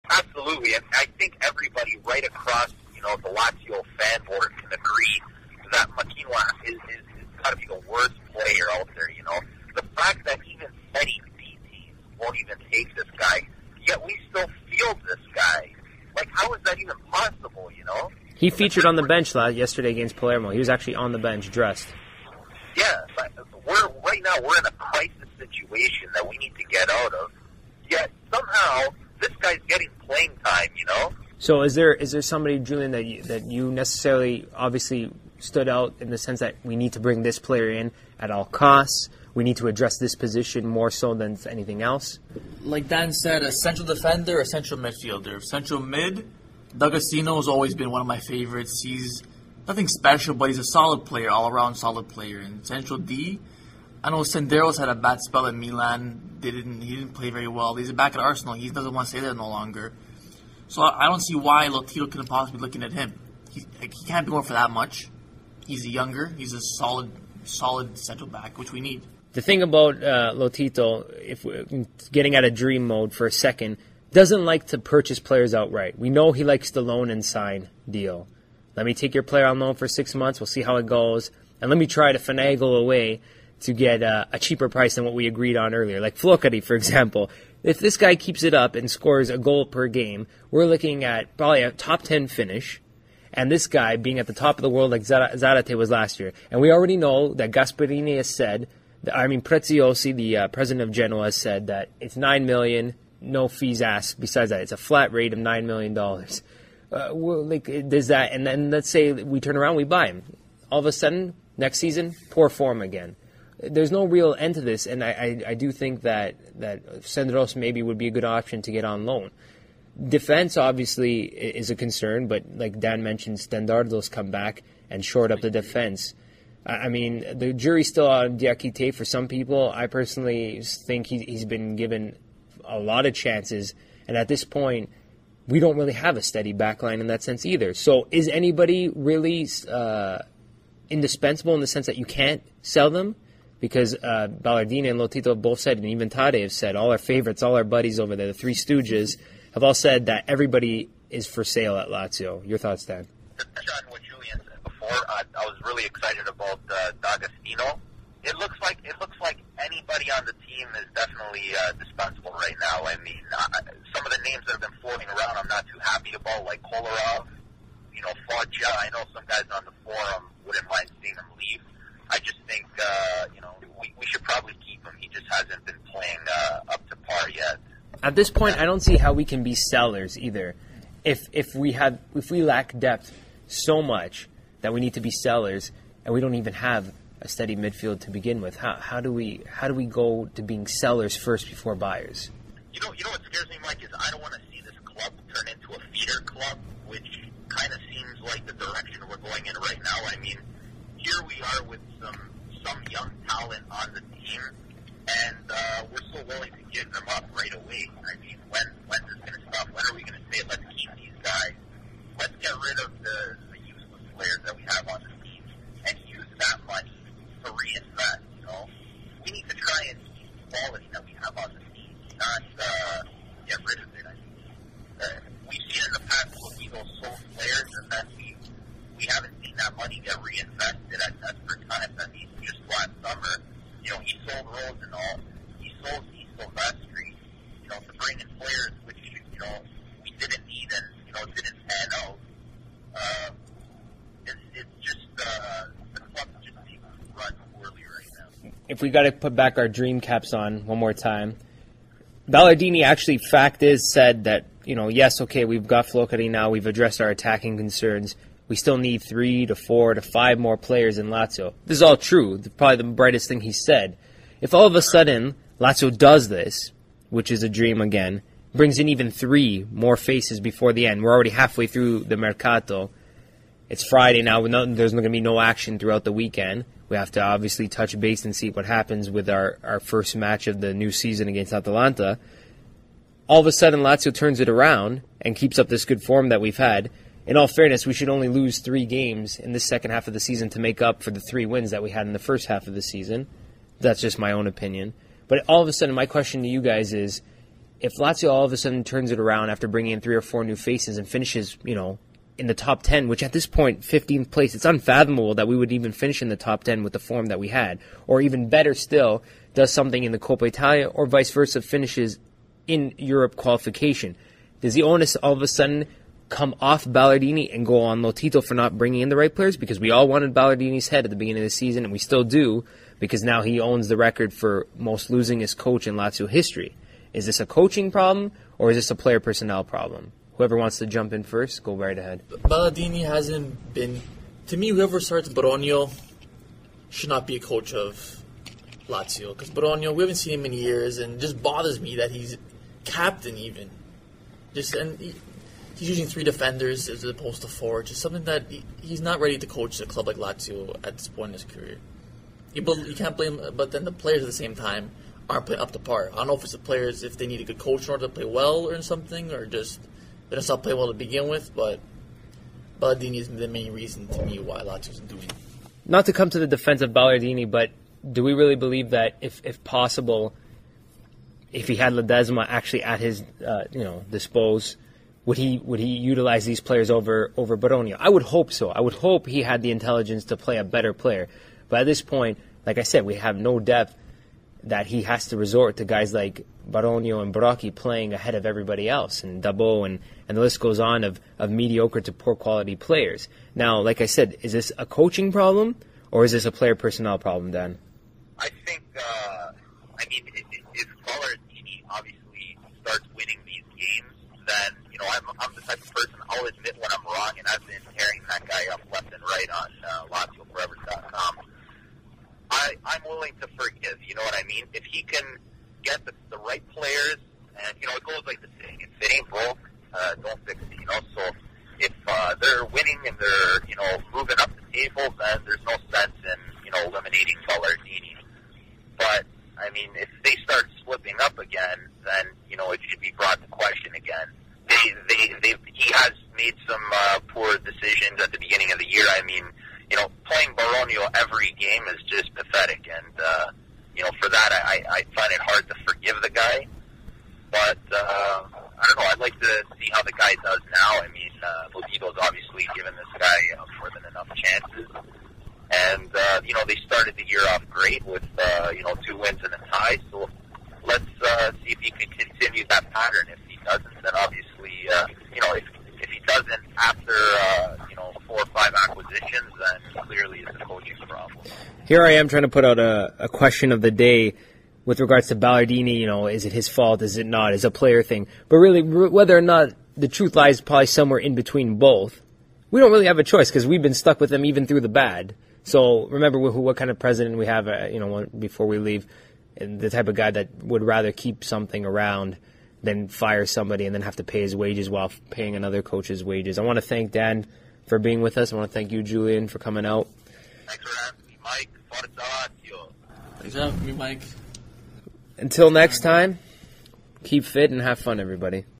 Absolutely, and I think everybody right across, the Lazio fan board can agree that McNaughton is got to be the worst player out there. The fact that even Eddie DTs won't even take this guy, yet we still field this guy. Like, how is that even possible? He featured on the bench yesterday against Palermo. He was actually on the bench, dressed. Yeah, but right now we're in a crisis situation that we need to get out of. Yet somehow this guy's getting playing time. So is there somebody, Julian, that you necessarily obviously stood out in the sense that we need to bring this player in at all costs? We need to address this position more so than anything else? Like Dan said, a central defender, a central midfielder. Central mid, D'Agostino has always been one of my favorites. He's nothing special, but he's a solid player, all-around solid player. And central D, I know Senderos had a bad spell at Milan. He didn't play very well. He's back at Arsenal. He doesn't want to stay there no longer. So I don't see why Lotito couldn't possibly be looking at him. He can't be going for that much. He's younger. He's a solid central back, which we need. The thing about Lotito, if we're getting out of dream mode for a second, doesn't like to purchase players outright. We know he likes the loan and sign deal. Let me take your player on loan for 6 months. We'll see how it goes. And let me try to finagle a way to get a cheaper price than what we agreed on earlier. Like Flokari, for example. If this guy keeps it up and scores a goal per game, we're looking at probably a top 10 finish. And this guy being at the top of the world like Zarate was last year. And we already know that Gasperini has said, Preziosi, the president of Genoa, has said that it's $9 million, no fees asked. Besides that, it's a flat rate of $9 million. There's that, and then let's say we turn around, we buy him. All of a sudden, next season, poor form again. There's no real end to this, and I do think that Senderos maybe would be a good option to get on loan. Defense, obviously, is a concern, but like Dan mentioned, Stendardo's come back and shored up the defense. I mean, the jury's still on Diakite for some people. I personally think he's been given a lot of chances, and at this point, we don't really have a steady backline in that sense either. So is anybody really indispensable in the sense that you can't sell them? Because Ballardini and Lotito have both said, and even Tade have said, all our favorites, all our buddies over there, the Three Stooges, have all said that everybody is for sale at Lazio. Your thoughts, Dan? To touch on what Julian said before, I was really excited about D'Agostino. It looks like anybody on the team is definitely dispensable right now. I mean, some of the names that have been floating around, I'm not too happy about, like Kolarov, Foggia. I know some guys on the forum wouldn't mind seeing him leave. I just think, we should probably keep him. He just hasn't been playing up to par yet. At this point, I don't see how we can be sellers either. If we lack depth so much that we need to be sellers, and we don't even have a steady midfield to begin with, how do we go to being sellers first before buyers? You know what scares me, Mike, is I don't want to see this club turn into a feeder club, which kind of seems like the direction we're going in right now. I mean, here we are with some young talent on the team, and we're so willing to give them up right away. I mean, when's this going to stop? When are we going to say, let's keep these guys? Let's get rid of the useless players that we have on the team and use that money to reinvest, We need to try and keep the quality that we have on the team, not get rid of it. I mean, we've seen in the past when we go sold players and then we haven't seen that money get reinvested at desperate times. I mean, just last summer, he sold Rose and all. He sold Silvestri, to bring in players which, we didn't need and, didn't pan out. It's just, the club just seems to run poorly right now. If we got to put back our dream caps on one more time, Ballardini actually, fact is, said that, yes, okay, we've got Flokari now, we've addressed our attacking concerns. We still need 3 to 4 to 5 more players in Lazio. This is all true. Probably the brightest thing he said. If all of a sudden Lazio does this, which is a dream again, brings in even 3 more faces before the end. We're already halfway through the Mercato. It's Friday now. There's going to be no action throughout the weekend. We have to obviously touch base and see what happens with our first match of the new season against Atalanta. All of a sudden Lazio turns it around and keeps up this good form that we've had. In all fairness, we should only lose 3 games in the second half of the season to make up for the 3 wins that we had in the first half of the season. That's just my own opinion. But all of a sudden, my question to you guys is if Lazio all of a sudden turns it around after bringing in 3 or 4 new faces and finishes, in the top 10, which at this point, 15th place, it's unfathomable that we would even finish in the top 10 with the form that we had. Or even better still, does something in the Coppa Italia, or vice versa, finishes in Europe qualification. Does the onus all of a sudden come off Ballardini and go on Lotito for not bringing in the right players? Because we all wanted Ballardini's head at the beginning of the season, and we still do, because now he owns the record for most losingest coach in Lazio history. Is this a coaching problem, or is this a player personnel problem? Whoever wants to jump in first, go right ahead. Ballardini hasn't been... To me, whoever starts Baronio should not be a coach of Lazio. Because Baronio, we haven't seen him in years, and it just bothers me that he's captain even. He's using 3 defenders as opposed to 4. Just something that he's not ready to coach a club like Lazio at this point in his career. You can't blame him, but then the players at the same time aren't playing up to par. I don't know if it's the players, if they need a good coach in order to play well or something, or just they don't stop playing well to begin with, but Ballardini is the main reason to me why Lazio isn't doing it. Not to come to the defense of Ballardini, but do we really believe that if possible, if he had Ledesma actually at his dispose, would he utilize these players over Baronio? I would hope so. I would hope he had the intelligence to play a better player. But at this point, like I said, we have no depth that he has to resort to guys like Baronio and Brocchi playing ahead of everybody else, and Dabo, and the list goes on of mediocre to poor quality players. Now, like I said, is this a coaching problem, or is this a player personnel problem, Dan? I think, if Ballardini obviously starts winning these games, then, I'm the type of person, I'll admit when I'm wrong, and I've been tearing that guy up left and right on LazioForever.com. I'm willing to forgive, you know what I mean? If he can get the right players, and, it goes like the saying, if it ain't broke, don't fix it, So if they're winning and they're, moving up the table, then there's no sense in, eliminating Ballardini. But, if they start slipping up again, then, it should be brought to question again. He has made some poor decisions at the beginning of the year. Playing Baronio every game is just pathetic, and for that I find it hard to forgive the guy. But I don't know. I'd like to see how the guy does now. Lotito's obviously given this guy more than enough chances, and they started the year off great with 2 wins and a tie. So let's see if he can continue that pattern. If he doesn't, then obviously if he doesn't after 4 or 5 acquisitions, then clearly it's a coaching problem. Here I am trying to put out a question of the day with regards to Ballardini. Is it his fault? Is it not? Is it a player thing? But really, whether or not the truth lies probably somewhere in between both. We don't really have a choice because we've been stuck with them even through the bad. So remember what kind of president we have, before we leave, and the type of guy that would rather keep something around than fire somebody and then have to pay his wages while paying another coach's wages. I want to thank Dan for being with us. I want to thank you, Julian, for coming out. Thanks for having me, Mike. Forza Lazio. Thanks for having me, Mike. Until next time, keep fit and have fun, everybody.